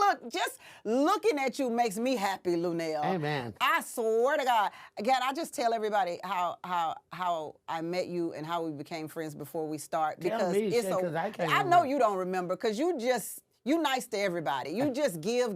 look, just looking at you makes me happy, Luenell. Amen. I swear to God. Again, I just tell everybody how I met you and how we became friends before we start. Tell Because me, it's shit, 'cause I can't I know remember. you don't remember because you nice to everybody. You just give.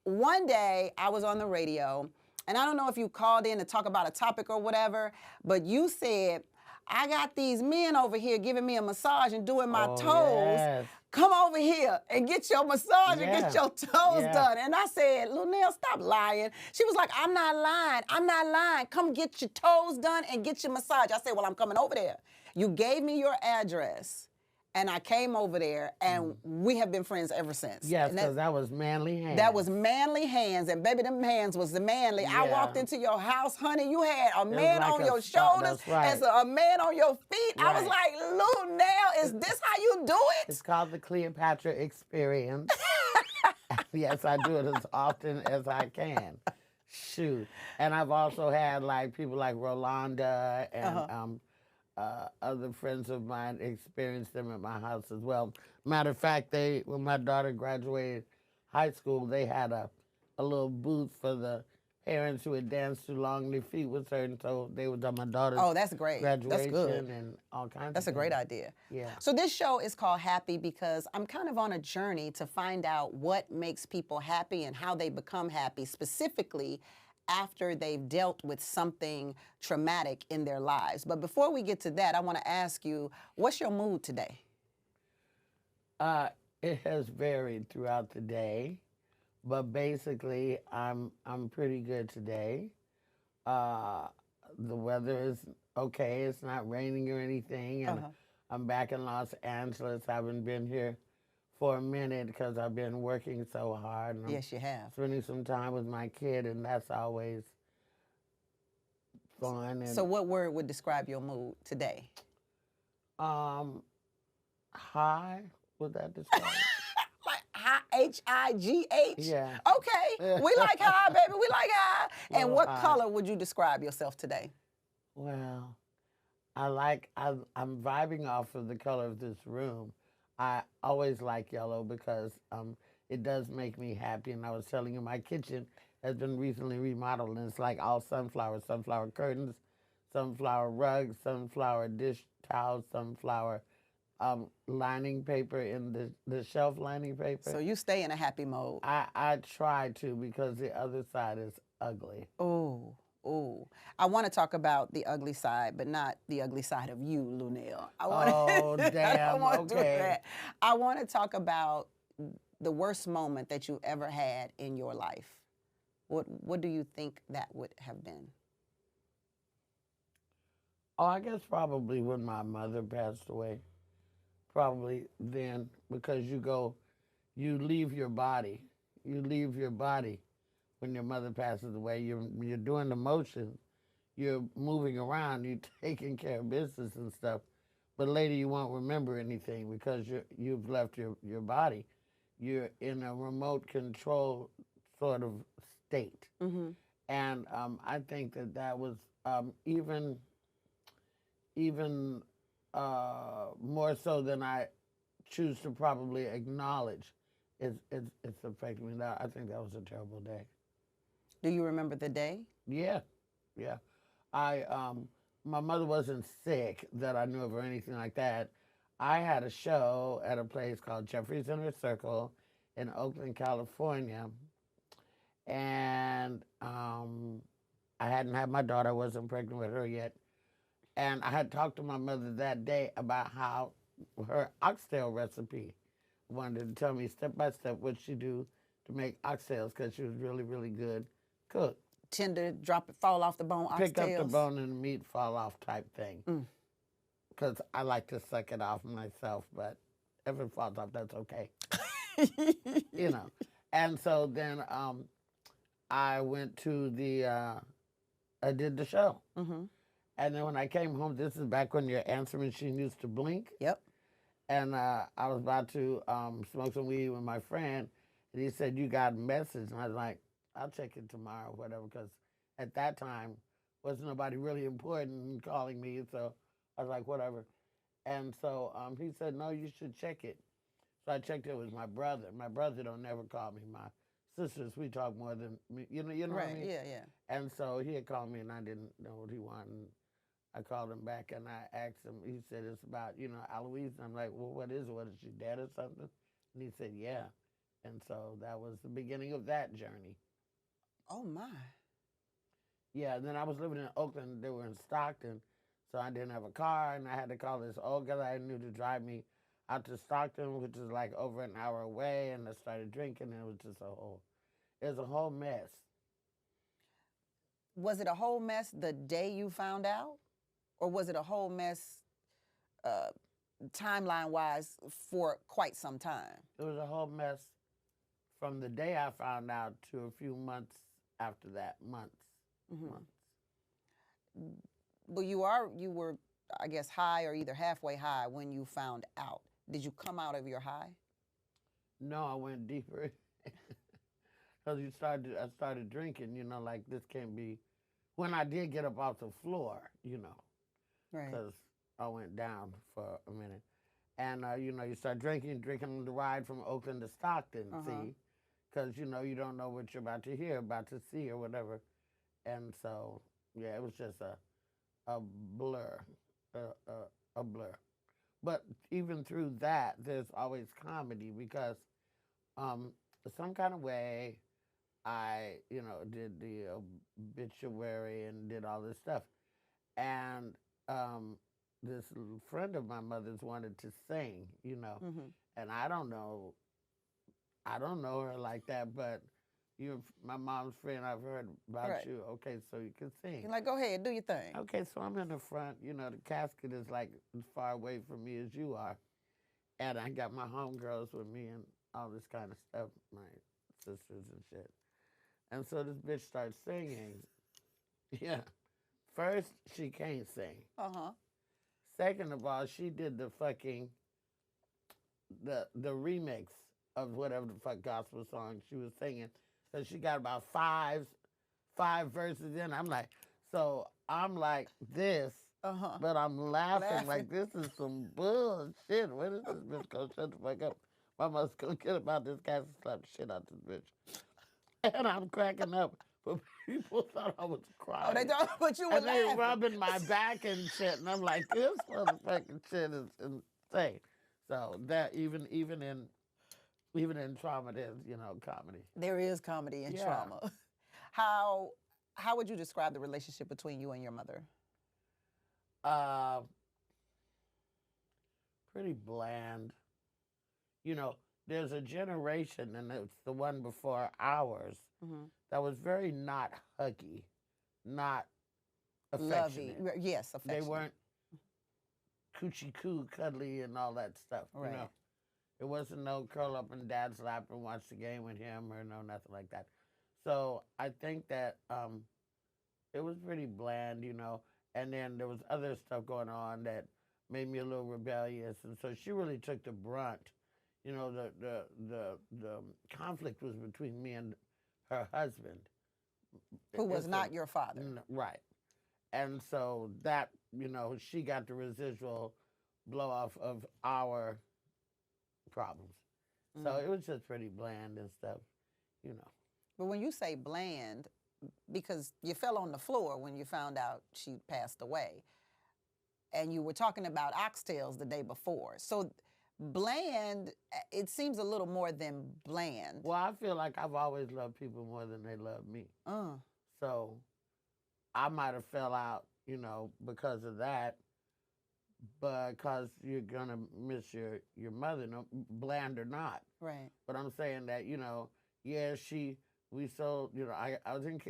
One day I was on the radio, and I don't know if you called in to talk about a topic or whatever, but you said, I got these men over here giving me a massage and doing my toes. Yes. Come over here and get your massage and get Yeah. your toes Yeah. done. And I said, Luenell, stop lying. She was like, I'm not lying. Come get your toes done and get your massage. I said, well, I'm coming over there. You gave me your address. And I came over there, and we have been friends ever since. Yes, because that was manly hands. That was manly hands, and baby, them hands was the manly. I Yeah. walked into your house, honey, you had a man like on a your shoulders that's right. and a man on your feet. I was Right. like, Luenell, is this how you do it? It's called the Cleopatra experience. Yes, I do it as often as I can. Shoot. And I've also had like people like Rolanda and other friends of mine experienced them at my house as well. Matter of fact, when my daughter graduated high school, they had a little booth for the parents who had danced too long, their feet was hurting, so they was on my daughter's That's great. graduation That's good. and all kinds That's of a great things. idea. Yeah. So this show is called Happy because I'm kind of on a journey to find out what makes people happy and how they become happy, specifically after they've dealt with something traumatic in their lives. But before we get to that, I want to ask you, what's your mood today? It has varied throughout the day, but basically I'm pretty good today. The weather is okay. It's not raining or anything, and I'm back in Los Angeles. I haven't been here for a minute because I've been working so hard. And Yes, you have. spending some time with my kid, and that's always fun. And, So what word would describe your mood today? high, would that describe it? Like H-I-G-H? Yeah. Okay. We like high, baby. We like high. And Little what high. color would you describe yourself today? Well, I'm vibing off of the color of this room. I always like yellow because it does make me happy. And I was telling you, my kitchen has been recently remodeled, and it's like all sunflower curtains, sunflower rugs, sunflower dish towels, sunflower lining paper in the shelf lining paper. So you stay in a happy mode. I try to, because the other side is ugly. Ooh. I want to talk about the ugly side, but not the ugly side of you, Luenell. Oh, damn, I want to do okay. that. I want to talk about the worst moment that you ever had in your life. What do you think that would have been? Oh, I guess probably when my mother passed away. Probably then, because you leave your body. You leave your body when your mother passes away. You're doing the motions. You're moving around. You're taking care of business and stuff. But later you won't remember anything because you've left your body. You're in a remote control sort of state. Mm-hmm. And I think that was even more so than I choose to probably acknowledge. It's affecting me now. I think that was a terrible day. Do you remember the day? Yeah. My mother wasn't sick that I knew of or anything like that. I had a show at a place called Jeffrey's Inner Circle in Oakland, California, and I hadn't had my daughter. I wasn't pregnant with her yet. And I had talked to my mother that day about how her oxtail recipe, wanted to tell me step by step what she do to make oxtails, because she was really, really good cook. Tender, drop it, fall off the bone, oxtails. Pick up the bone and the meat fall off type thing. Because I like to suck it off myself, but if it falls off, that's okay. You know. And so then I went to I did the show. Mm-hmm. And then when I came home, this is back when your answer machine used to blink. Yep. And I was about to smoke some weed with my friend, and he said, "You got a message?" And I was like, "I'll check it tomorrow," whatever, because at that time, wasn't nobody really important calling me, so I was like, whatever. And so he said, "No, you should check it." So I checked it with my brother. My brother don't never call me. My sisters, we talk more than me. You know what I Right. mean? Yeah. Yeah. And so he had called me, and I didn't know what he wanted. And I called him back, and I asked him. He said it's about Eloise. And I'm like, well, what is it? What is she dead or something? And he said, yeah. And so that was the beginning of that journey. Oh my. Yeah. And then I was living in Oakland. They were in Stockton, so I didn't have a car, and I had to call this old guy I knew to drive me out to Stockton, which is like over an hour away. And I started drinking, and it was just it was a whole mess. Was it a whole mess the day you found out, or was it a whole mess timeline-wise for quite some time? It was a whole mess from the day I found out to a few months after that. Months. But you were, I guess, high or either halfway high when you found out. Did you come out of your high? No, I went deeper. Because I started drinking, like this can't be. When I did get up off the floor, Right. because I went down for a minute. And, you start drinking on the ride from Oakland to Stockton, see? Because, you don't know what you're about to hear, about to see, or whatever. And so, yeah, it was just a blur, a blur. But even through that, there's always comedy because some kind of way I, did the obituary and did all this stuff. And this friend of my mother's wanted to sing, and I don't know her like that, but you're my mom's friend. I've heard about Right. you. Okay, so you can sing. You're like, go ahead, do your thing. Okay, so I'm in the front. The casket is like as far away from me as you are. And I got my homegirls with me and all this kind of stuff, my sisters and shit. And so this bitch starts singing. Yeah. First, she can't sing. Second of all, she did the fucking, the remix of whatever the fuck gospel song she was singing. So she got about five verses in. I'm like this, but I'm laughing like this is some bullshit. When is this bitch gonna shut the fuck up? Mama's gonna get about this guy and slap the shit out this bitch. And I'm cracking up, but people thought I was crying. Oh, they don't, but you were and they laughing. rubbing my back and shit, and I'm like, this motherfucking shit is insane. So that even in trauma, there's comedy. There is comedy in Yeah. trauma. How would you describe the relationship between you and your mother? Pretty bland. There's a generation, and it's the one before ours, that was very not huggy, not affectionate. Lovey. Yes, affectionate. They weren't coochie-coo, cuddly, and all that stuff. Right. It wasn't no curl up in dad's lap and watch the game with him or no nothing like that. So I think that it was pretty bland, and then there was other stuff going on that made me a little rebellious, and so she really took the brunt. The conflict was between me and her husband, Who was not your father. right? And so that she got the residual blow off of our problems. So it was just pretty bland and stuff, But when you say bland, because you fell on the floor when you found out she passed away, and you were talking about oxtails the day before. So bland, it seems a little more than bland. Well, I feel like I've always loved people more than they love me. So I might have fell out, because of that, because you're going to miss your mother, bland or not. Right. But I'm saying that, we sold, I was in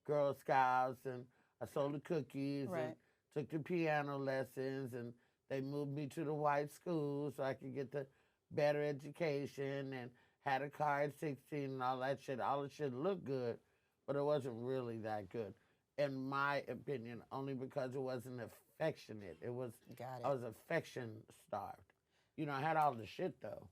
Girl Scouts, and I sold the cookies, Right. and took the piano lessons, and they moved me to the white school so I could get the better education, and had a car at 16 and all that shit. All the shit looked good, but it wasn't really that good, in my opinion, only because it wasn't affectionate. Got it. I was affection starved. I had all the shit though.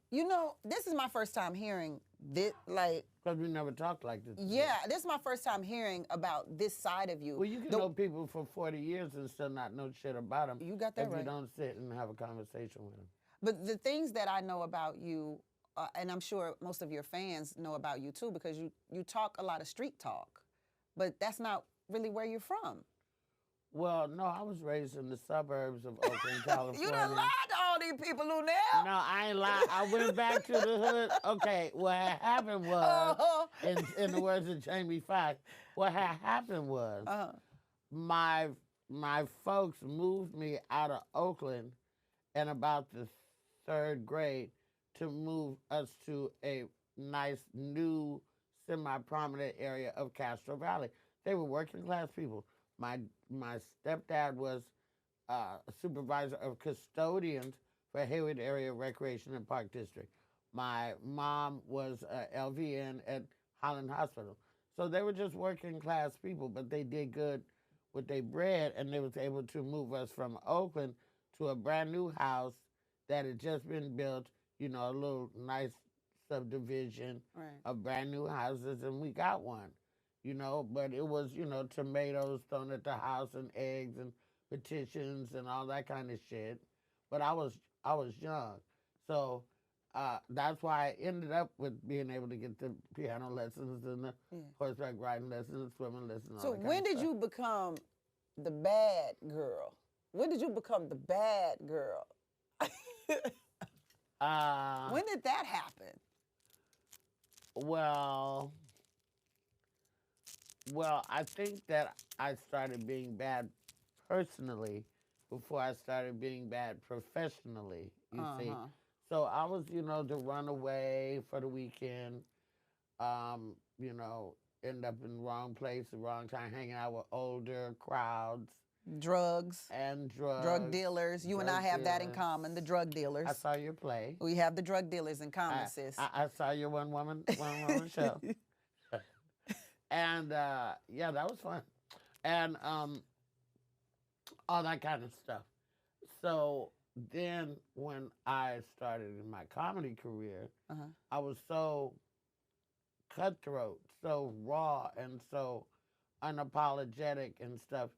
This is my first time hearing this, like. Because we never talked like this before. Yeah, this is my first time hearing about this side of you. Well, you can know people for 40 years and still not know shit about them. You got that if right. you don't sit and have a conversation with them. But the things that I know about you and I'm sure most of your fans know about you too, because you talk a lot of street talk, but that's not really where you're from. Well, no, I was raised in the suburbs of Oakland, California. You done lied to all these people, Luenell. No, I ain't lying. I went back to the hood. Okay, what had happened was, in the words of Jamie Foxx, what had happened was my folks moved me out of Oakland in about the 3rd grade to move us to a nice new semi-prominent area of Castro Valley. They were working class people. My stepdad was a supervisor of custodians for Hayward Area Recreation and Park District. My mom was LVN at Highland Hospital. So they were just working class people, but they did good with their bread, and they was able to move us from Oakland to a brand new house that had just been built, a little nice subdivision of brand new houses, and we got one. But it was, tomatoes thrown at the house and eggs and petitions and all that kind of shit. But I was young. So that's why I ended up with being able to get the piano lessons and the horseback riding lessons, swimming lessons. So when did you become the bad girl? When did you become the bad girl? When did that happen? Well, I think that I started being bad personally before I started being bad professionally, you see. So I was, to run away for the weekend, end up in the wrong place, the wrong time, hanging out with older crowds. Drugs. And drugs. Drug dealers. You and I have that in common, the drug dealers. I saw your play. We have the drug dealers in common, sis. I saw your one woman show. And that was fun. And all that kind of stuff. So then when I started in my comedy career, I was so cutthroat, so raw, and so unapologetic and stuff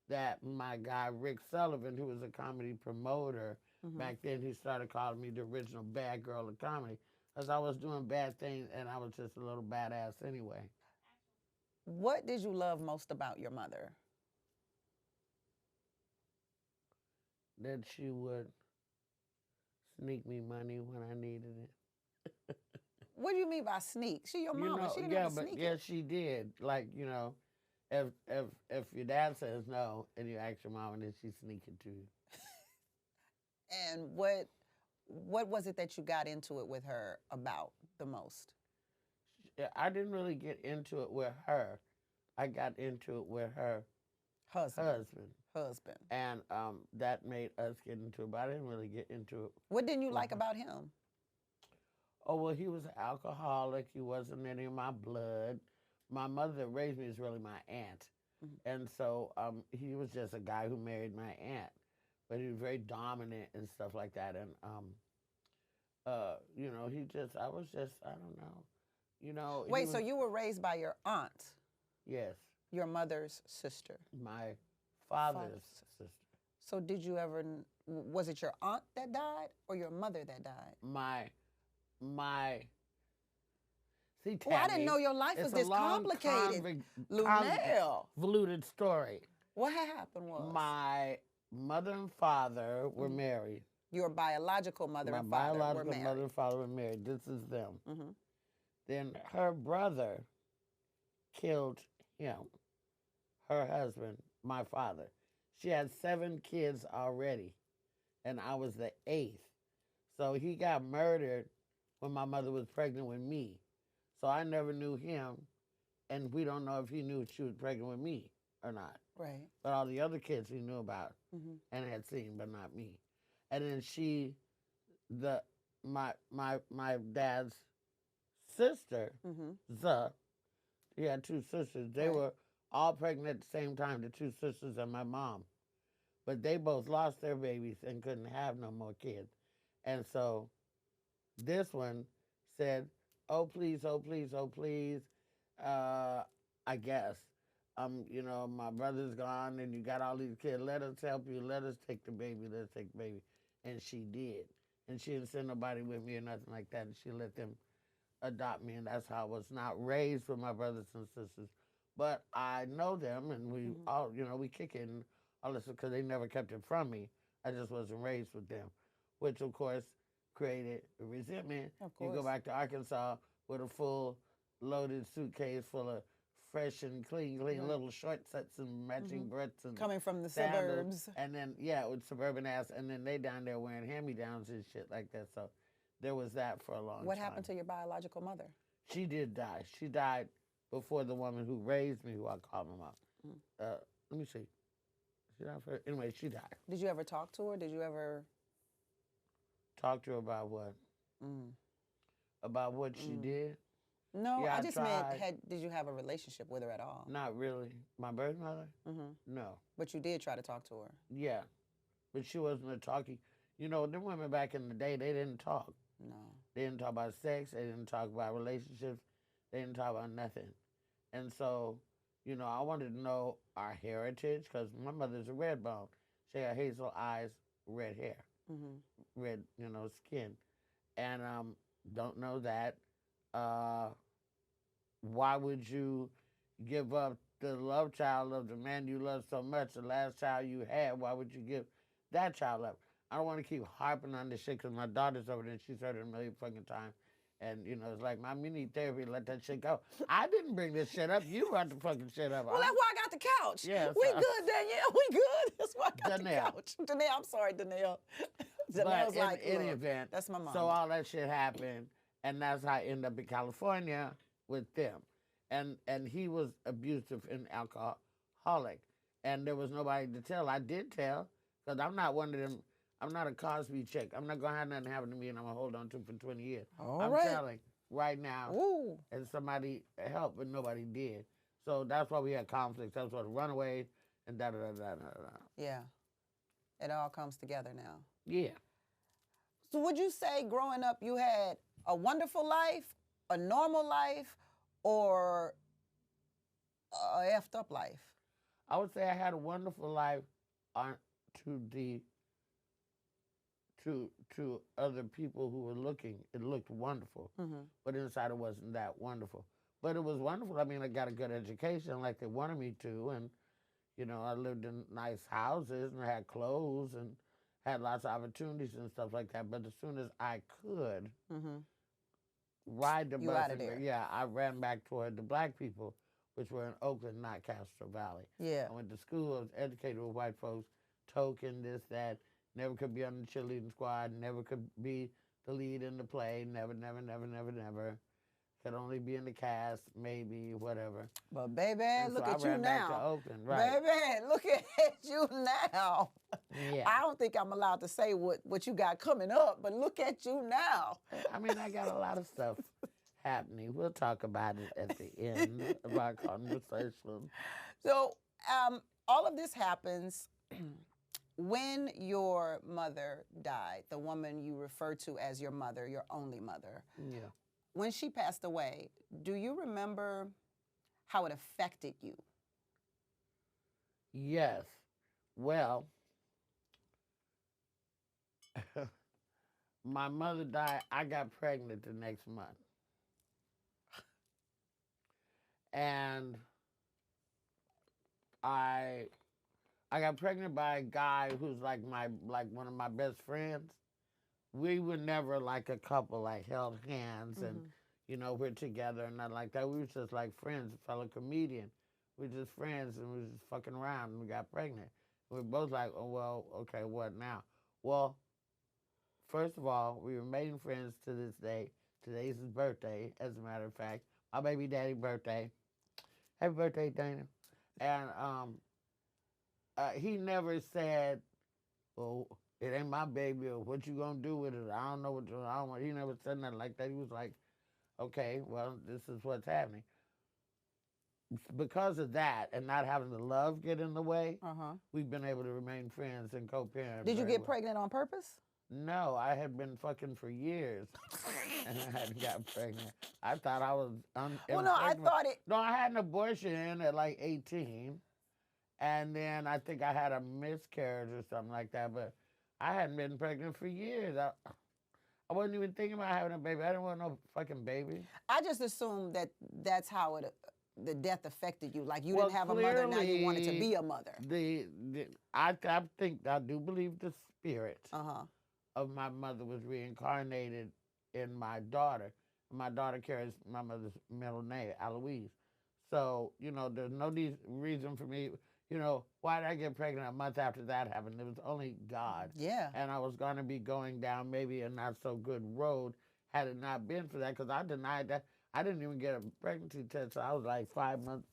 that my guy Rick Sullivan, who was a comedy promoter back then, he started calling me the original bad girl of comedy because I was doing bad things and I was just a little badass anyway. What did you love most about your mother? That she would sneak me money when I needed it. What do you mean by sneak? She your mama. She didn't have to sneak it. Yes, she did. Like, if your dad says no and you ask your mom, then she's sneaking to you. And what was it that you got into it with her about the most? I didn't really get into it with her. I got into it with her husband. And that made us get into it, but I didn't really get into it. What didn't you like about him? Oh, well, he was an alcoholic. He wasn't any of my blood. My mother that raised me is really my aunt. And so he was just a guy who married my aunt. But he was very dominant and stuff like that. And, I don't know. Wait, so you were raised by your aunt? Yes. Your mother's sister? My father's sister. So did you ever, was it your aunt that died or your mother that died? See, Tammi, I didn't know your life was this complicated. Luenell. Convoluted story. What happened was? My mother and father were married. Your biological mother and father were married. My biological mother and father were married. This is them. Then her brother killed him, her husband, my father. She had 7 kids already, and I was the 8th. So he got murdered when my mother was pregnant with me. So I never knew him, and we don't know if he knew she was pregnant with me or not. Right. But all the other kids he knew about and had seen, but not me. And then my dad's sister, he had 2 sisters. They were all pregnant at the same time, the 2 sisters and my mom. But they both lost their babies and couldn't have no more kids. And so this one said, oh, please, oh, please, oh, please, I guess, my brother's gone and you got all these kids. Let us help you. Let us take the baby. Let's take the baby. And she did. and she didn't send nobody with me or nothing like that, and she let them adopt me, and that's how I was not raised with my brothers and sisters. But I know them, and we all, we kick it and all this because they never kept it from me. I just wasn't raised with them, which of course created resentment. Of course. You go back to Arkansas with a full loaded suitcase full of fresh and clean little short sets and matching breasts and Coming from the sandals. suburbs. And then with suburban ass, and then they down there wearing hand-me-downs and shit like that. So there was that for a long time. What happened to your biological mother? She did die. She died before the woman who raised me, who I called my mom. Let me see. She died first. Anyway, she died. Did you ever talk to her? Did you ever talk to her about what? About what she did? No, Yeah, I I just tried. meant, did you have a relationship with her at all? Not really. My birth mother? No. But you did try to talk to her. Yeah. But she wasn't a talkie. Them women back in the day, they didn't talk. No. They didn't talk about sex. They didn't talk about relationships. They didn't talk about nothing. And so, I wanted to know our heritage because my mother's a red bone. She had hazel eyes, red hair, red, skin. And don't know that. Why would you give up the love child of the man you love so much, the last child you had? Why would you give that child up? I don't want to keep harping on this shit because my daughter's over there and she's heard it a million fucking times. And, it's like, Mom, you need therapy. Let that shit go. I didn't bring this shit up. You brought the fucking shit up. Well, that's why I got the couch. Yeah, We good, Danielle. We good. That's why I got Danelle. the couch. Danelle, I'm sorry, Danelle. But Danelle's like, in any look, event, that's my mom. So all that shit happened, and that's how I ended up in California with them. And he was abusive and alcoholic, and there was nobody to tell. I did tell, because I'm not one of them. I'm not a Cosby chick. I'm not going to have nothing happen to me, and I'm going to hold on to it for 20 years. I'm telling right now, Ooh. and somebody helped, but nobody did. So that's why we had conflicts. That's why the runaways and da-da-da-da-da-da. Yeah. It all comes together now. Yeah. So would you say growing up you had a wonderful life, a normal life, or a effed up life? I would say I had a wonderful life to other people who were looking. It looked wonderful, but inside it wasn't that wonderful. But it was wonderful. I mean, I got a good education like they wanted me to, and I lived in nice houses and I had clothes and had lots of opportunities and stuff like that. But as soon as I could ride the You bus, outta there. yeah, I ran back toward the black people, which were in Oakland, not Castro Valley. Yeah. I went to school. I was educated with white folks, token, this, that. Never could be on the cheerleading squad. Never could be the lead in the play. Never. Could only be in the cast, maybe, whatever. But baby, And look so at I you ran back to now. Oakland, right? Baby, look at you now. Yeah. I don't think I'm allowed to say what you got coming up, but look at you now. I mean, I got a lot of stuff happening. We'll talk about it at the end of our conversation. So all of this happens when your mother died, the woman you refer to as your mother, your only mother. Yeah. When she passed away, do you remember how it affected you? Yes. Well, my mother died. I got pregnant the next month. And I got pregnant by a guy who's like one of my best friends. We were never like a couple, like held hands and, we're together and nothing like that. We were just like friends, a fellow comedian. We were just friends and we were just fucking around and we got pregnant. We were both like, oh, well, okay, what now? Well, first of all, we remain friends to this day. Today's his birthday, as a matter of fact. My baby daddy's birthday. Happy birthday, Dana. And he never said, well, it ain't my baby, or what you gonna do with it? I don't know what you, I don't want. He never said nothing like that. He was like, okay, well, this is what's happening. Because of that and not having the love get in the way, we've been able to remain friends and co-parent. Did you very get well. pregnant on purpose? No, I had been fucking for years and I hadn't got pregnant. I thought I was Well, no, I thought it. No, I had an abortion at like 18. And then I think I had a miscarriage or something like that. But I hadn't been pregnant for years. I wasn't even thinking about having a baby. I didn't want no fucking baby. I just assumed that that's how the death affected you. Like you didn't have a mother, now you wanted to be a mother. I think, I do believe the spirit Uh-huh. of my mother was reincarnated in my daughter. My daughter carries my mother's middle name, Eloise. So, there's no reason for me, why did I get pregnant a month after that happened? It was only God. Yeah. And I was going to be going down maybe a not so good road had it not been for that, because I denied that. I didn't even get a pregnancy test. So I was like 5 months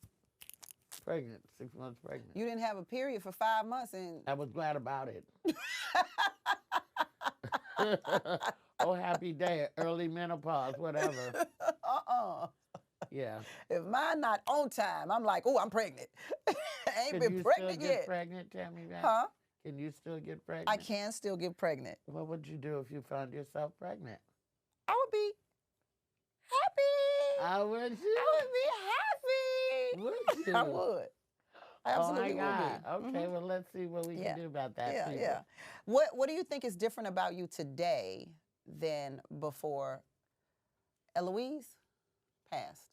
pregnant, 6 months pregnant. You didn't have a period for 5 months, and I was glad about it. Oh, happy day, early menopause, whatever. Yeah. If mine not on time, I'm like, oh, I'm pregnant. I ain't Can been you pregnant still yet. get pregnant, Tammi Mac? Huh? Can you still get pregnant? I can still get pregnant. What would you do if you found yourself pregnant? I would be happy. I would you? I would be happy. Would you? I would. I absolutely Oh my God. would be. Okay, well, let's see what we can do about that. Yeah, people. yeah. What do you think is different about you today than before Eloise passed?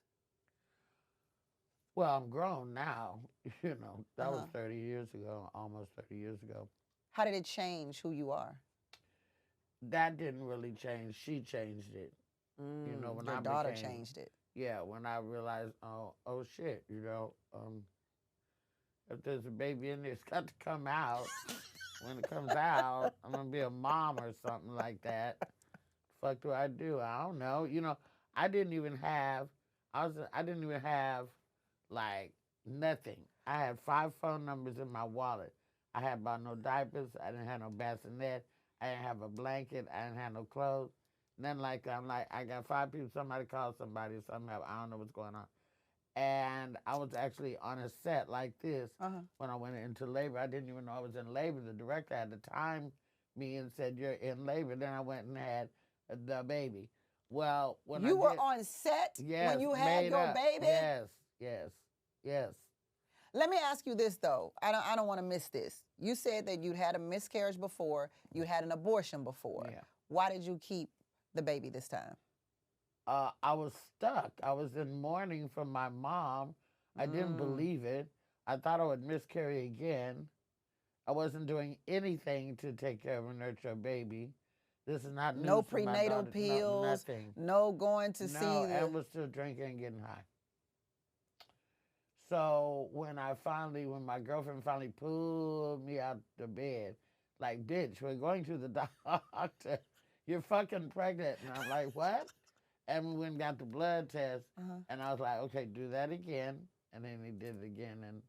Well, I'm grown now. That was Uh-huh. 30 years ago, almost 30 years ago. How did it change who you are? That didn't really change. She changed it. When Your I daughter became, changed it. Yeah, when I realized, oh shit, if there's a baby in there, it's got to come out. When it comes out, I'm gonna be a mom or something like that. Fuck do I do? I don't know. I didn't even have. I didn't even have, like, nothing. I had 5 phone numbers in my wallet. I had about no diapers. I didn't have no bassinet. I didn't have a blanket. I didn't have no clothes. Then I got 5 people. Somebody called somebody or something. I don't know what's going on. And I was actually on a set like this when I went into labor. I didn't even know I was in labor. The director had to time me and said, "You're in labor." Then I went and had the baby. Well, when you were on set when you had your baby? Yes. Let me ask you this, though. I don't want to miss this. You said that you'd had a miscarriage before. You had an abortion before. Yeah. Why did you keep the baby this time? I was stuck. I was in mourning from my mom. I didn't believe it. I thought I would miscarry again. I wasn't doing anything to take care of and nurture a baby. This is not news No for my prenatal daughter. pills. No, nothing. No going to see No, the. and was still drinking and getting high. So when my girlfriend finally pulled me out the bed, like, bitch, we're going to the doctor. You're fucking pregnant. And I'm like, what? And we went and got the blood test. And I was like, okay, do that again. And then he did it again. And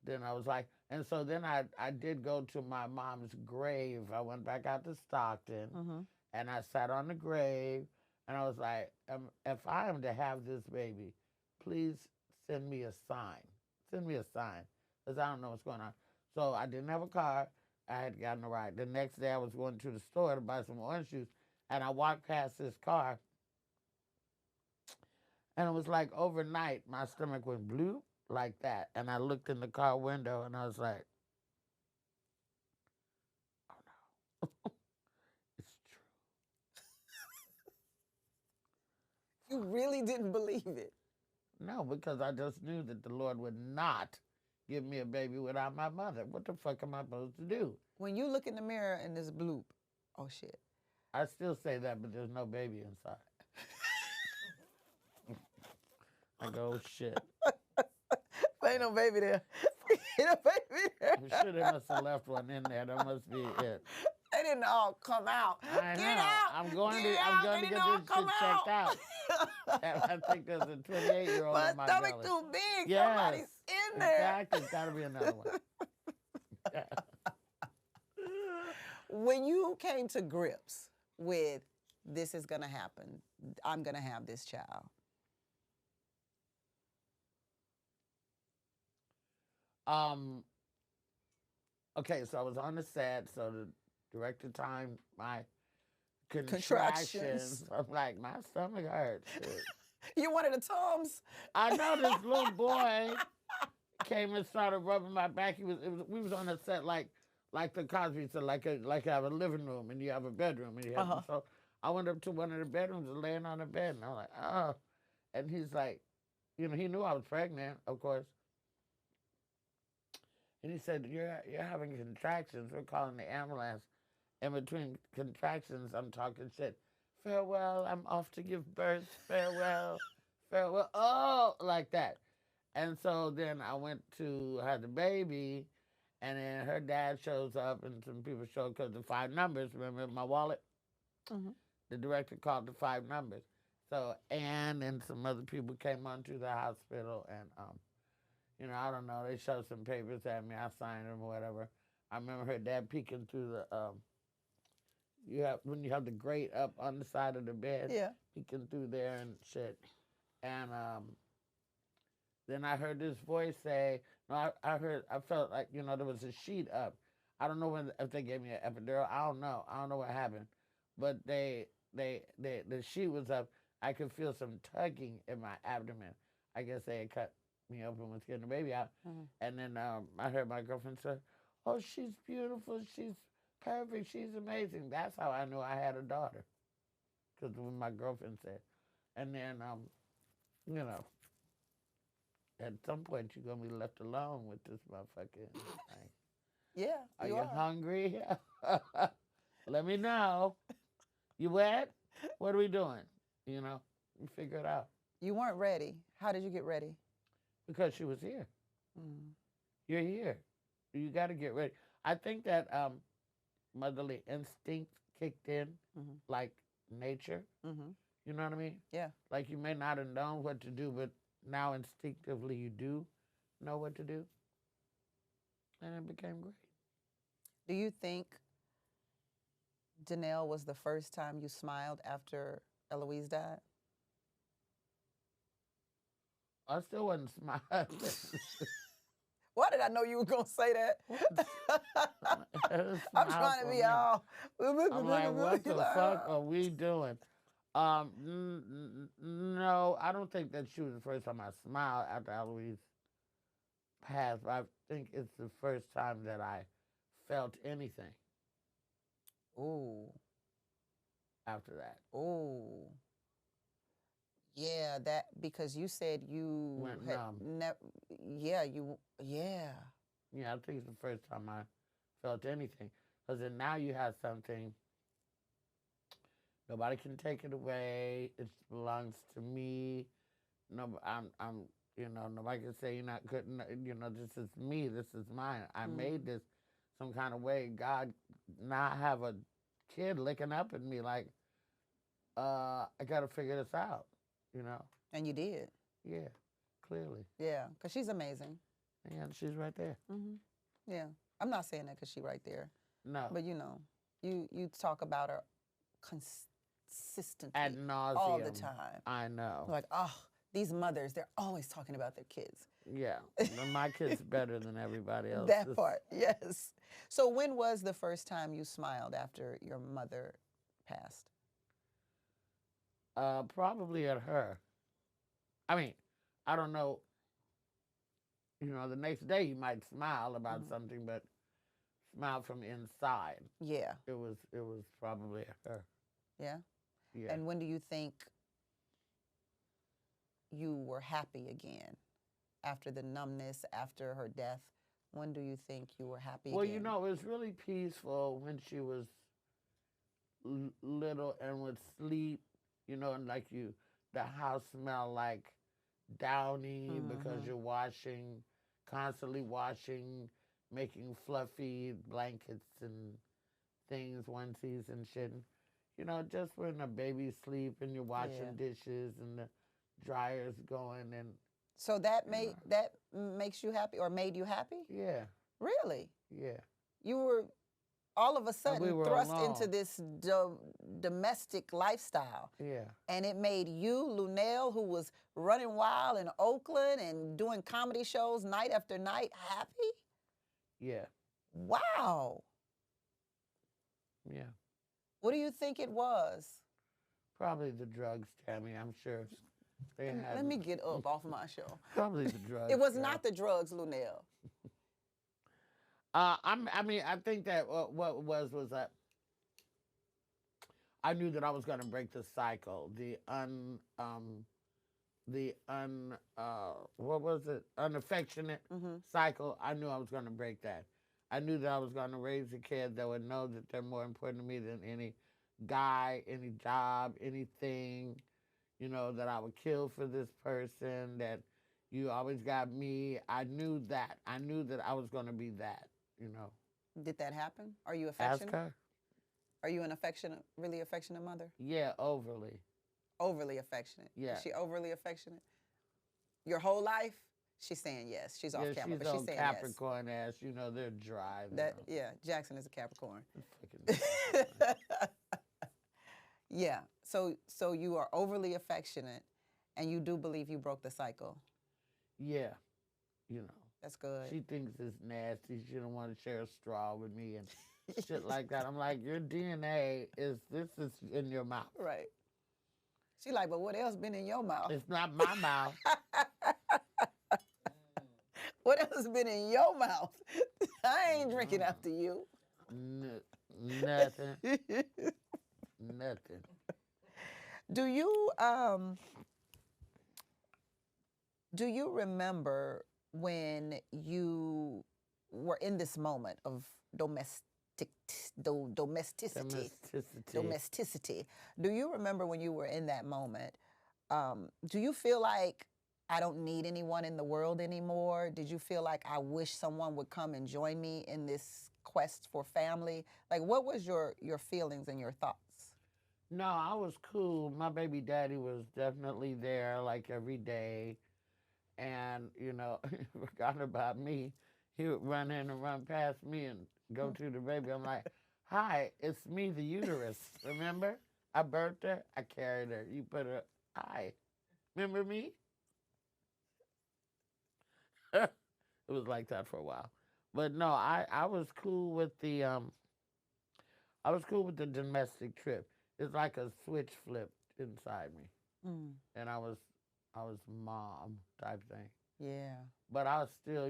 then I was like, and so then I did go to my mom's grave. I went back out to Stockton. And I sat on the grave. And I was like, if I am to have this baby, please send me a sign. Send me a sign, because I don't know what's going on. So I didn't have a car. I had gotten a ride. The next day I was going to the store to buy some orange juice, and I walked past this car, and it was like overnight, my stomach went bloop like that. And I looked in the car window, and I was like, oh no, it's true. You really didn't believe it? No, because I just knew that the Lord would not give me a baby without my mother. What the fuck am I supposed to do? When you look in the mirror and this bloop, oh shit. I still say that, but there's no baby inside. I go, oh, shit. There ain't no baby there. Ain't no baby there. I'm sure they must have left one in there. That must be it. They didn't all come out. I know. Get out. I'm going Get to out. get They this didn't all shit come checked out. I think there's a 28-year-old My in my stomach belly. too big. Yes. Somebody's in there. Exactly. There's got to be another one. When you came to grips with this is going to happen, I'm going to have this child. Okay, so I was on the set, so the director timed my Contractions. contractions. I'm like, my stomach hurts. You wanted a Tums? I know this little boy came and started rubbing my back. We was on a set like the Cosby set, like you have a living room and you have a bedroom and you have so I went up to one of the bedrooms and laying on the bed, and I'm like, oh. And he's like, he knew I was pregnant, of course. And he said, you're having contractions. We're calling the ambulance. In between contractions, I'm talking shit. Farewell, I'm off to give birth. Farewell, farewell. Oh, like that. And so then I went to have the baby, and then her dad shows up, and some people show up because the 5 numbers. Remember my wallet? Mm-hmm. The director called the 5 numbers. So Ann and some other people came onto the hospital, and I don't know. They showed some papers at me. I signed them or whatever. I remember her dad peeking through the when you have the grate up on the side of the bed, Yeah. peeking through there and shit. And then I heard this voice say, no, I felt like, there was a sheet up. I don't know if they gave me an epidural. I don't know. I don't know what happened. But the sheet was up. I could feel some tugging in my abdomen. I guess they had cut me open was getting the baby out. Mm-hmm. And then I heard my girlfriend say, oh, she's beautiful. She's perfect. She's amazing. That's how I knew I had a daughter. Because when my girlfriend said. And then, at some point you're going to be left alone with this motherfucker. Like, Yeah, are you hungry? Let me know. You wet? What are we doing? You figure it out. You weren't ready. How did you get ready? Because she was here. Mm. You're here. You got to get ready. I think that motherly instinct kicked in, Mm-hmm. like nature. Mm-hmm. You know what I mean? Yeah. Like you may not have known what to do, but now instinctively you do know what to do. And it became great. Do you think Janelle was the first time you smiled after Eloise died? I still wasn't smiling. Why did I know you were going to say that? I'm trying to be all... I'm like, what the fuck are we doing? No, I don't think that she was the first time I smiled after Eloise passed. But I think it's the first time that I felt anything. Ooh. After that. Ooh. Yeah, because you said you went had numb. Yeah. Yeah, I think it's the first time I felt anything. Because then now you have something, nobody can take it away. It belongs to me. No, nobody can say you're not good. This is me. This is mine. I made this some kind of way. God, now I have a kid looking up at me like, I got to figure this out. And you did. Yeah, clearly. Yeah, because she's amazing. Yeah, she's right there. Mm-hmm. Yeah. I'm not saying that because she's right there. No. But you talk about her consistently. Ad nauseum. All the time. I know. Like, these mothers, they're always talking about their kids. Yeah. My kid's better than everybody else. That part, yes. So when was the first time you smiled after your mother passed? Probably at her. I mean, I don't know. The next day you might smile about something, but smile from inside. Yeah. It was probably at her. Yeah? Yeah. And when do you think you were happy again? After the numbness, after her death, when do you think you were happy again? Well, it was really peaceful when she was little and would sleep, and like the house smelled like downy because you're constantly washing, making fluffy blankets and things, onesies and shit. Just when a baby's sleep and you're washing dishes and the dryer's going and... So that makes you happy or made you happy? Yeah. Really? Yeah. You were all of a sudden thrust alone. into this domestic lifestyle. Yeah. And it made you, Luenell, who was running wild in Oakland and doing comedy shows night after night, happy? Yeah. Wow. Yeah. What do you think it was? Probably the drugs, Tammy, I'm sure. Let me get up off my show. Probably the drugs. It was not the drugs, Luenell. I think that what it was that I knew that I was going to break the cycle, what was it? Unaffectionate cycle. I knew I was going to break that. I knew that I was going to raise a kid that would know that they're more important to me than any guy, any job, anything, that I would kill for this person, that you always got me. I knew that. I knew that I was going to be that. Did that happen? Are you Ask affectionate? her. Are you an really affectionate mother? Yeah, overly. Overly affectionate. Yeah. Is she overly affectionate? Your whole life? She's saying yes. She's off Yeah, camera, she's but she's on saying Capricorn ass. They're dry. yes. Yeah, Jackson is a Capricorn. Fucking Yeah. So you are overly affectionate, and you do believe you broke the cycle. yeah, That's good. she thinks it's nasty. She don't want to share a straw with me and shit like that. I'm like, your DNA is in your mouth. Right. She like, but what else been in your mouth? It's not my mouth. What else been in your mouth? I ain't drinking after you. Nothing. Nothing. Do you remember when you were in this moment of domesticity? Do you remember when you were in that moment? Do you feel like I don't need anyone in the world anymore? Did you feel like I wish someone would come and join me in this quest for family? Like, what was your feelings and your thoughts? No, I was cool. My baby daddy was definitely there, like, every day. And, forgot about me. He would run in and run past me and go to the baby. I'm like, hi, it's me, the uterus. Remember? I birthed her. I carried her. You put her, hi. Remember me? It was like that for a while. But no, I was cool with the domestic trip. It's like a switch flipped inside me. And I was mom type thing. Yeah. But I was still,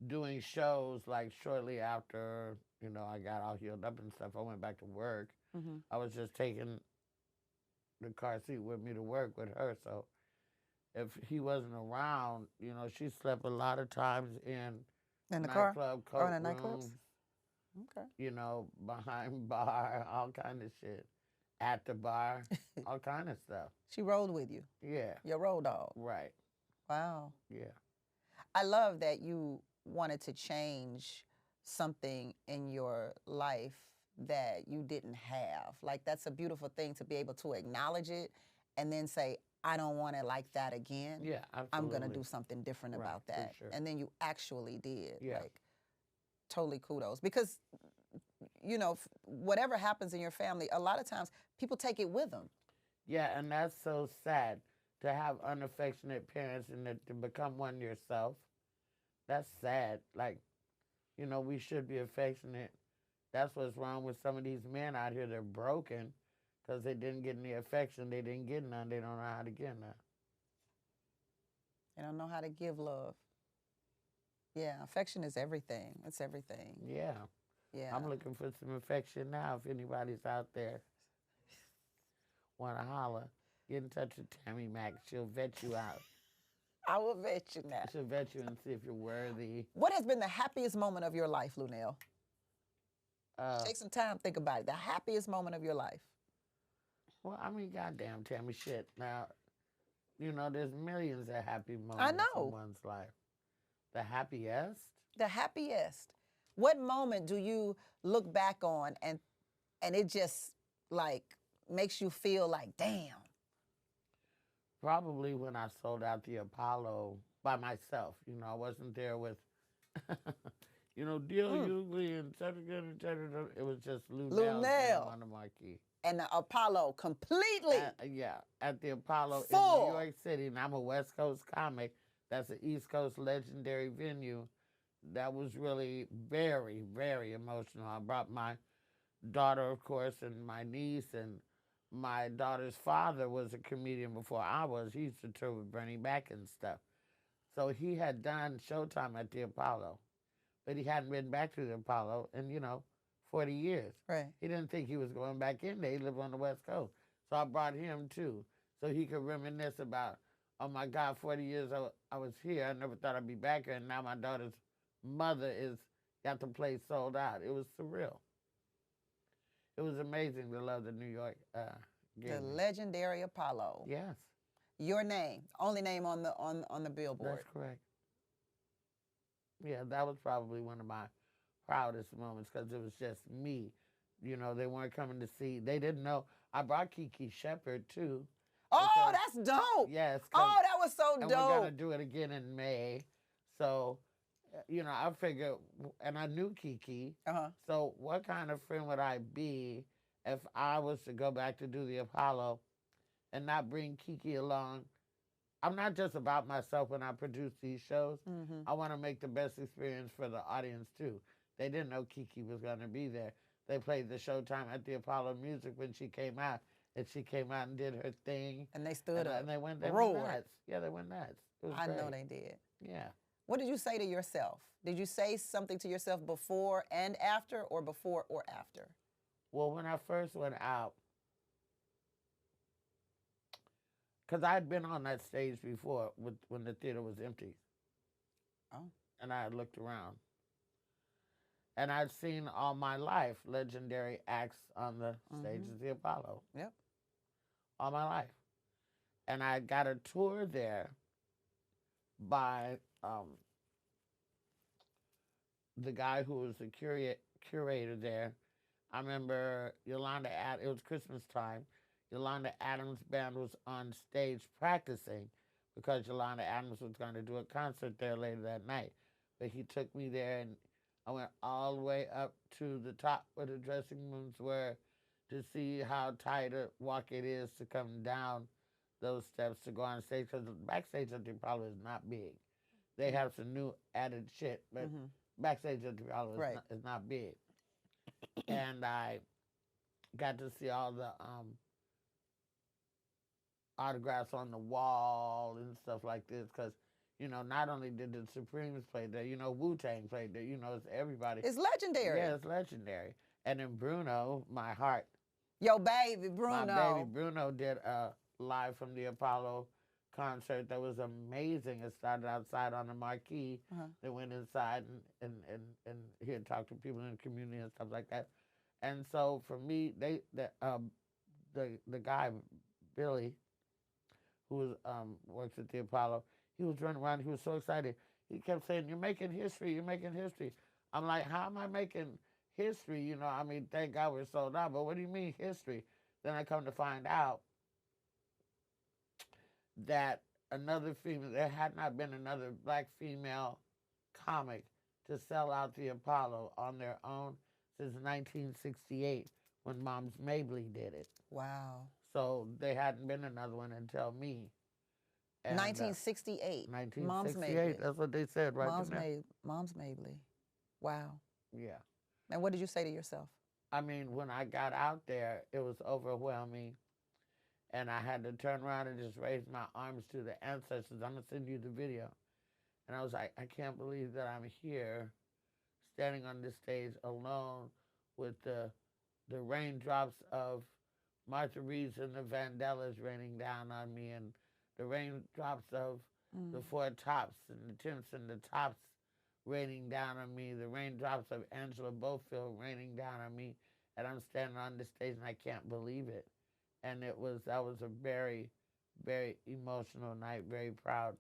doing shows like shortly after, I got all healed up and stuff. I went back to work. I was just taking the car seat with me to work with her. So if he wasn't around, she slept a lot of times in the car? nightclub, Or in the nightclubs? Okay. Behind bar, all kind of shit. At the bar, all kind of stuff. She rolled with you. Yeah. Your road dog. Right. Wow. Yeah. I love that you wanted to change something in your life that you didn't have. Like, that's a beautiful thing to be able to acknowledge it and then say, I don't want it like that again. Yeah, absolutely. I'm going to do something different about that. For sure. And then you actually did. Yeah. Like, totally kudos. Because, whatever happens in your family, a lot of times people take it with them. Yeah, and that's so sad to have unaffectionate parents and to become one yourself. That's sad. Like, we should be affectionate. That's what's wrong with some of these men out here. They're broken because they didn't get any affection. They didn't get none. They don't know how to get none. They don't know how to give love. Yeah, affection is everything. It's everything. Yeah. Yeah. I'm looking for some affection now. If anybody's out there want to holler, get in touch with Tammi Mac. She'll vet you out. I will vet you now. She'll vet you and see if you're worthy. What has been the happiest moment of your life, Luenell? Take some time, think about it. The happiest moment of your life. Well, I mean, goddamn, Tammy, shit. Now, there's millions of happy moments I know. in one's life. The happiest? The happiest. What moment do you look back on and it just, like, makes you feel like, damn? Probably when I sold out the Apollo by myself. I wasn't there with, Deal Hughley and et. It was just Luenell on the marquee. And the Apollo completely. At the Apollo full. In New York City. And I'm a West Coast comic. That's an East Coast legendary venue. That was really very, very emotional. I brought my daughter, of course, and my niece, and my daughter's father was a comedian before I was. He used to tour with Bernie Mac and stuff. So he had done Showtime at the Apollo, but he hadn't been back to the Apollo in, 40 years. Right. He didn't think he was going back in there. He lived on the West Coast. So I brought him too, so he could reminisce about, oh my God, 40 years I was here. I never thought I'd be back here, and now my daughter's mother is got the place sold out. It was surreal. It was amazing the love that New York gave The me. legendary Apollo. Yes, Your name, only name on the billboard. that's correct. Yeah, that was probably one of my proudest moments because it was just me. You know, they weren't coming to see. They didn't know. I brought Kiki Shepard too. Oh, because- that's dope. Yes. Oh, that was so and dope. we're gonna do it again in May. So, you know, I figured, and I knew Kiki. Uh-huh. So, what kind of friend would I be if I was to go back to do the Apollo and not bring Kiki along? I'm not just about myself when I produce these shows. Mm-hmm. I want to make the best experience for the audience too. They didn't know Kiki was going to be there. They played the Showtime at the Apollo Music when she came out, and she came out and did her thing. And they stood up. And they went roared. nuts. Yeah, they went nuts. It was I great. know they did. Yeah. What did you say to yourself? Did you say something to yourself before and after, or before or after? Well, when I first went out, because I'd been on that stage before when the theater was empty. Oh. And I had looked around. And I'd seen all my life legendary acts on the stage of the Apollo. Yep. All my life. And I got a tour there by the guy who was the curator there. I remember it was Christmas time. Yolanda Adams' band was on stage practicing because Yolanda Adams was going to do a concert there later that night. But he took me there, and I went all the way up to the top where the dressing rooms were to see how tight a walk it is to come down those steps to go on stage, because the backstage at the Apollo is not big. They have some new added shit, but backstage at the Apollo is not big. And I got to see all the autographs on the wall and stuff like this, because, you know, not only did the Supremes play there, you know, Wu-Tang played there, you know, it's everybody. It's legendary. Yeah, it's legendary. And then Bruno, my heart. Yo, baby, Bruno. My baby Bruno did a live from the Apollo concert that was amazing. It started outside on the marquee. They went inside and he had talked to people in the community and stuff like that. And so for me, the guy, Billy, who was, works at the Apollo, he was running around. He was so excited. He kept saying, "You're making history. You're making history." I'm like, "How am I making history? You know, I mean, thank God we're sold out, but what do you mean history?" Then I come to find out that there had not been another black female comic to sell out the Apollo on their own since 1968 when Moms Mabley did it. Wow. So there hadn't been another one until me. And, 1968. 1968. Moms Mabley. That's what they said right there. Moms Mabley. Wow. Yeah. And what did you say to yourself? I mean, when I got out there, it was overwhelming. And I had to turn around and just raise my arms to the ancestors. I'm going to send you the video. And I was like, I can't believe that I'm here standing on this stage alone with the raindrops of Martha Reeves and the Vandellas raining down on me, and the raindrops of the Four Tops and the Temps and the Tops raining down on me, the raindrops of Angela Bofield raining down on me, and I'm standing on the stage and I can't believe it. And that was a very, very emotional night, very proud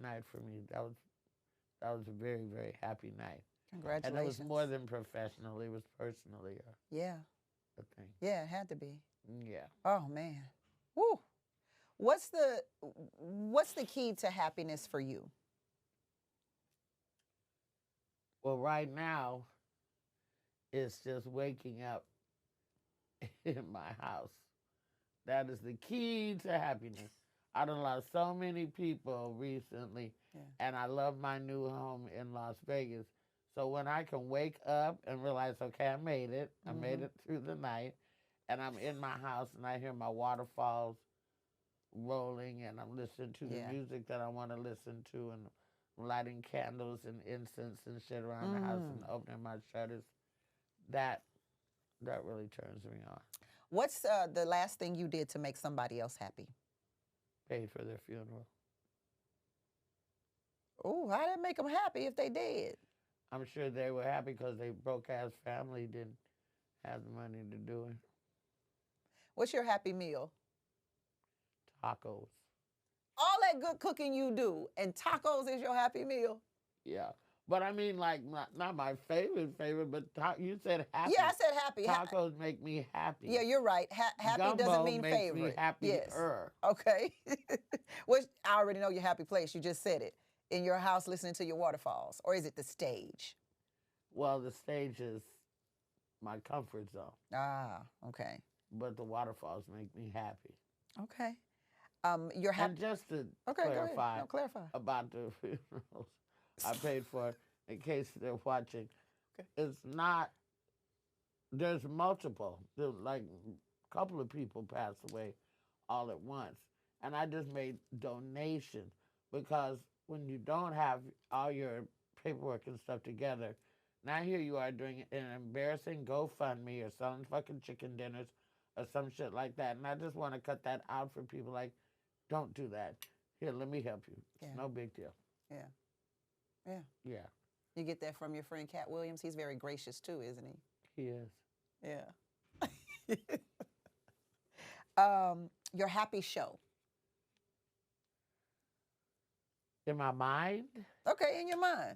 night for me. That was a very, very happy night. Congratulations. And it was more than professional, it was personally a thing. Yeah, it had to be. Yeah. Oh man. Woo. What's the key to happiness for you? Well, right now, it's just waking up in my house. That is the key to happiness. I done lost so many people recently, and I love my new home in Las Vegas. So when I can wake up and realize, okay, I made it. I made it through the night, and I'm in my house, and I hear my waterfalls rolling, and I'm listening to the music that I want to listen to, and lighting candles and incense and shit around the house and opening my shutters. that really turns me on. What's the last thing you did to make somebody else happy? Paid for their funeral. Oh, how did that make them happy if they did? I'm sure they were happy because they broke-ass family didn't have the money to do it. What's your happy meal? Tacos. All that good cooking you do, and tacos is your happy meal? Yeah. But I mean, like, not my favorite, but you said happy. Yeah, I said happy. Tacos make me happy. Yeah, you're right. Happy Gumbo doesn't mean makes favorite. me happier. Yes. Okay. Which I already know your happy place. You just said it. In your house listening to your waterfalls. Or is it the stage? Well, the stage is my comfort zone. Ah, okay. But the waterfalls make me happy. Okay. You're happy. And just to clarify about the funerals I paid for, in case they're watching, Okay. it's not, there's multiple. There's like a couple of people passed away all at once. And I just made donations because when you don't have all your paperwork and stuff together, now here you are doing an embarrassing GoFundMe or selling fucking chicken dinners or some shit like that. And I just want to cut that out for people like, don't do that. Here, let me help you. It's no big deal. Yeah. Yeah. Yeah. You get that from your friend Cat Williams? He's very gracious too, isn't he? He is. Yeah. Your happy show. In my mind? Okay, in your mind.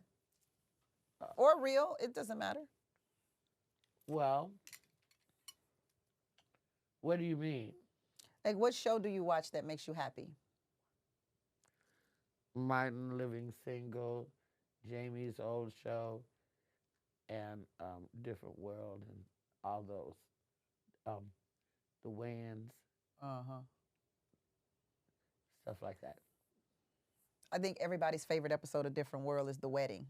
Or real, it doesn't matter. Well, what do you mean? Like, what show do you watch that makes you happy? Martin Living Single, Jamie's old show, and Different World, and all those. The Wayans. Stuff like that. I think everybody's favorite episode of Different World is The Wedding.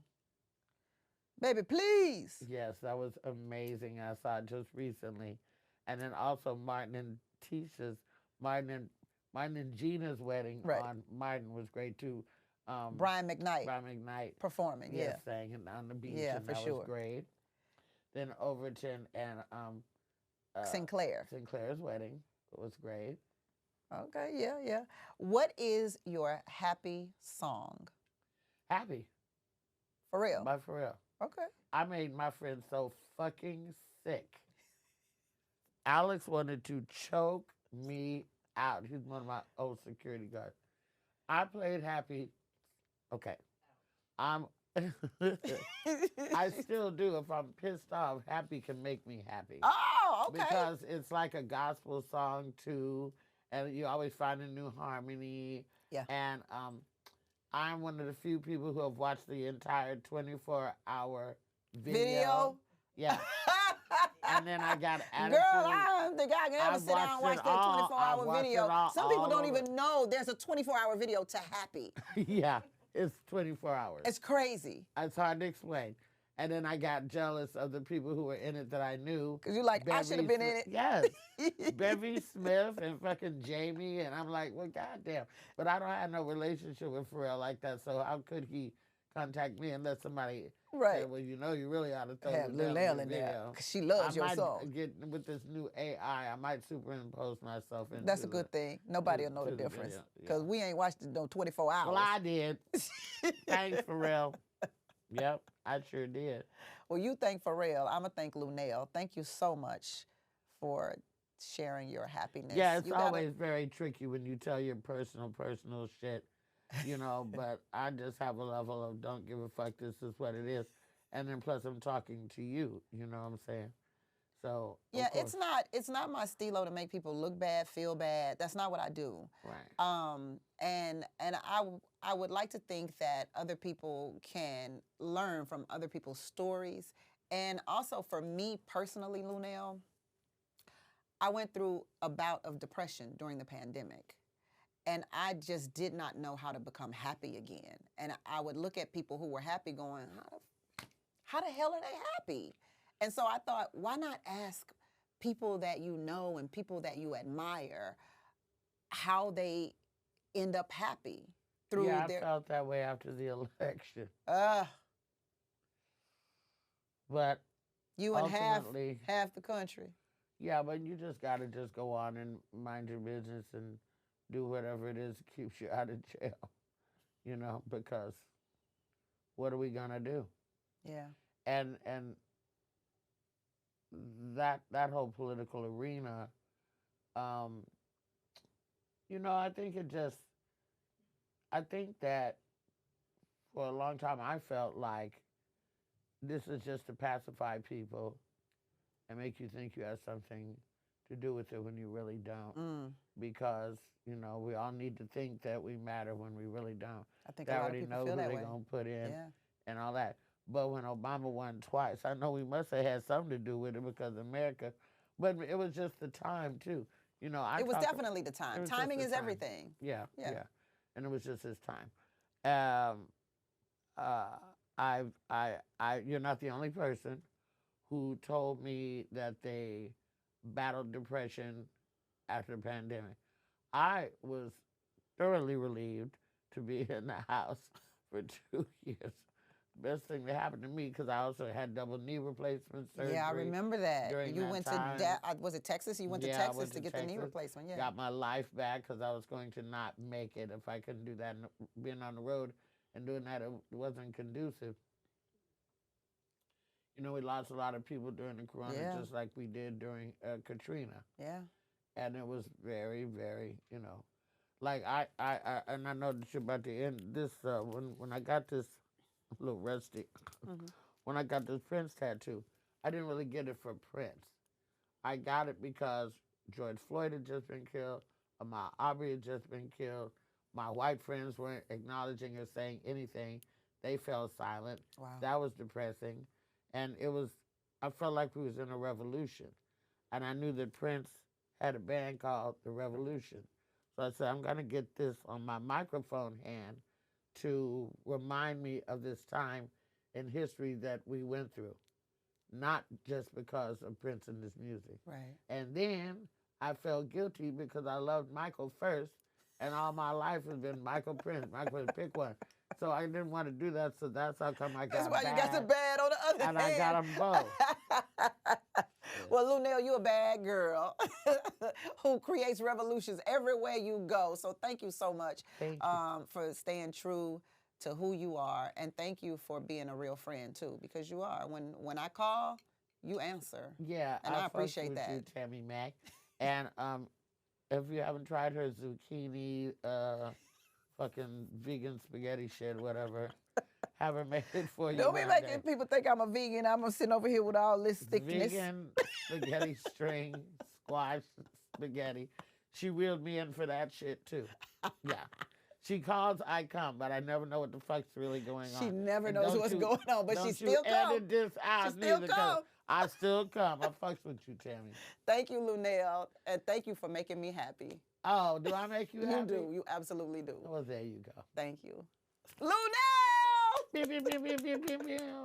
Baby, please. Yes, that was amazing. I saw it just recently. And then also Martin and Tisha's, Martin and Gina's wedding on Martin was great too. Brian McKnight. Performing, yes, singing on the beach. Yeah, and for that sure. was great. Then Overton and Sinclair's wedding was great. Okay, yeah. What is your happy song? Happy. For real? For real. Okay. I made my friend so fucking sick. Alex wanted to choke me out. He's one of my old security guards. I played Happy. Okay. I still do. If I'm pissed off, Happy can make me happy. Oh, okay. Because it's like a gospel song too, and you always find a new harmony. Yeah. And I'm one of the few people who have watched the entire 24-hour video. Yeah. And then I got attitude. Girl, I don't think I can ever sit down and watch that 24-hour video. Some people don't even know there's a 24-hour video to Happy. Yeah, it's 24 hours. It's crazy. It's hard to explain. And then I got jealous of the people who were in it that I knew. Because you're like, I should have been in it. Yes. Bevy Smith and fucking Jamie. And I'm like, well, goddamn. But I don't have no relationship with Pharrell like that. So how could he contact me unless somebody said, well, you know, you really ought to throw Luenell in there. Because she loves your song. I might get with this new AI, I might superimpose myself into That's a good thing. Nobody will know the difference. Because we ain't watched it no 24 hours. Well, I did. Thanks, Pharrell. Yep, I sure did. Well, you thank Pharrell. I'm going to thank Luenell. Thank you so much for sharing your happiness. Yeah, it's always very tricky when you tell your personal shit, you know, but I just have a level of don't give a fuck, this is what it is. And then plus I'm talking to you, you know what I'm saying? So yeah, it's not my stilo to make people look bad, feel bad. That's not what I do. Right. And I would like to think that other people can learn from other people's stories. And also for me personally, Luenell, I went through a bout of depression during the pandemic. And I just did not know how to become happy again. And I would look at people who were happy going, how the hell are they happy? And so I thought, why not ask people that you know and people that you admire how they end up happy through I felt that way after the election. Uh, But You and ultimately, half the country. yeah, but you just got to just go on and mind your business and do whatever it is that keeps you out of jail, because what are we going to do? Yeah. And that whole political arena, um, I think that for a long time I felt like this is just to pacify people and make you think you have something to do with it when you really don't. Because, we all need to think that we matter when we really don't. I think They a lot of already people know feel who that they're way. going to put in Yeah. and all that. But when Obama won twice, I know we must have had something to do with it because America, but it was just the time too. It was definitely the time. Timing is everything. Yeah, Yeah. yeah. And it was just his time. Um, you're not the only person who told me that they battled depression after the pandemic. I was thoroughly relieved to be in the house for 2 years. Best thing that happened to me, because I also had double knee replacement surgery. Yeah, I remember that. During You that went time. to, was it Texas? You went to Yeah, I Texas went to get the knee Texas, replacement. Yeah. Got my life back because I was going to not make it if I couldn't do that. Being on the road and doing that, it wasn't conducive. We lost a lot of people during the corona, Yeah. just like we did during Katrina. Yeah. And it was very, very, like I and I know that you're about to end this. When I got this, a little rusty. When I got this Prince tattoo, I didn't really get it for Prince. I got it because George Floyd had just been killed, Ahmaud Arbery had just been killed. My white friends weren't acknowledging or saying anything. They fell silent. Wow. That was depressing. And I felt like we was in a revolution. And I knew that Prince had a band called The Revolution. So I said, I'm going to get this on my microphone hand to remind me of this time in history that we went through, not just because of Prince and his music. Right. And then I felt guilty because I loved Michael first, and all my life has been Michael Prince. Michael, pick one. So I didn't want to do that, so that's how come I got That's why bad. you got the bad on the other and hand. I got them both. Well, Luenell, you're a bad girl who creates revolutions everywhere you go. So thank you so much for staying true to who you are. And thank you for being a real friend, too, because you are. When I call, you answer. Yeah, and I appreciate with that. you, Tammi Mac. And if you haven't tried her zucchini, fucking vegan spaghetti shit, whatever, have her make it for you. Don't be making people think I'm a vegan. I'm sitting over here with all this thickness. Vegan spaghetti string, squash spaghetti. She wheeled me in for that shit, too. Yeah. She calls, I come, but I never know what the fuck's really going on. She never knows what's going on, but she still comes. Don't you edit this out. She still comes. I still come. I fucks with you, Tammi. Thank you, Luenell, and thank you for making me happy. Oh, do I make you happy? You do. You absolutely do. Well, there you go. Thank you. Luenell! Pew, pew, pew, pew, pew, pew, pew.